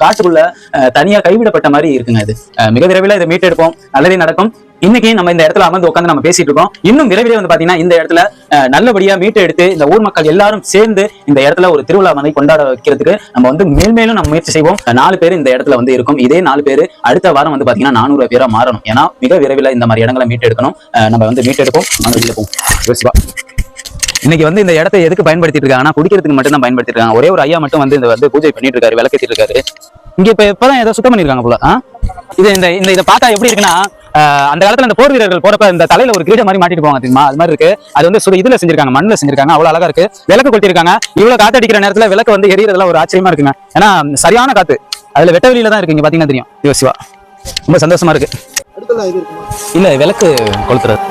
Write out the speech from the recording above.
காட்டுக்குள்ள தனியா கைவிடப்பட்ட மாதிரி இருக்குங்க. இது மிக விரைவில் இதை மீட்டெடுப்போம், நல்லதே நடக்கும். இன்னைக்கு நம்ம இந்த இடத்துல அமர்ந்து உட்காந்து நம்ம பேசிட்டு இருக்கோம். இன்னும் விரைவிலே வந்து பாத்தீங்கன்னா இந்த இடத்துல நல்லபடியா மீட்டு எடுத்து இந்த ஊர் மக்கள் எல்லாரும் சேர்ந்து இந்த இடத்துல ஒரு திருவிழா மாதிரி கொண்டாட வைக்கிறதுக்கு நம்ம வந்து மேல்மேலும் நம்ம முயற்சி செய்வோம். 4 பேர் இந்த இடத்துல வந்து இருக்கும். இதே 4 பேர் அடுத்த வாரம் வந்து பாத்தீங்கன்னா 400 பேரா மாறணும். ஏன்னா மிக விரைவில் இந்த மாதிரி இடங்களை மீட்டு எடுக்கணும். நம்ம வந்து மீட்டு எடுப்போம். இன்னைக்கு வந்து இந்த இடத்தை எதுக்கு பயன்படுத்திட்டு இருக்காங்கன்னா குடிக்கிறதுக்கு மட்டும் தான் பயன்படுத்திட்டு இருக்காங்க. ஒரே ஒரு ஐயா மட்டும் வந்து இந்த வந்து பூஜை பண்ணிட்டு இருக்காரு, விளக்கேற்றிட்டு இருக்காரு. இங்க இப்பதான் ஏதோ சுத்தம் பண்ணிருக்காங்க போல. இது இந்த இதை பார்த்தா எப்படி இருக்குன்னா, அந்த காலத்துல இந்த போர் வீரர்கள் போறப்ப இந்த தலையில ஒரு கிரீடம் மாதிரி மாட்டிட்டு போவாங்க தெரியுமா, அது மாதிரி இருக்கு. அது வந்து இதுல செஞ்சிருக்காங்க, மண்ணில் செஞ்சிருக்காங்க. அவ்வளவு அழகா இருக்கு. விளக்கு கொளுத்திருக்காங்க. இவ்வளவு காத்தடிக்கிற நேரத்துல விளக்கு வந்து எரியறதுலாம் ஒரு ஆச்சரியமா இருக்குங்க. ஏன்னா சரியான காத்து அதுல வெட்ட வெளியில தான் இருக்கு. இங்க பாத்தீங்கன்னா தெரியும். சிவா ரொம்ப சந்தோஷமா இருக்கு. இல்ல விளக்கு கொளுத்துறது.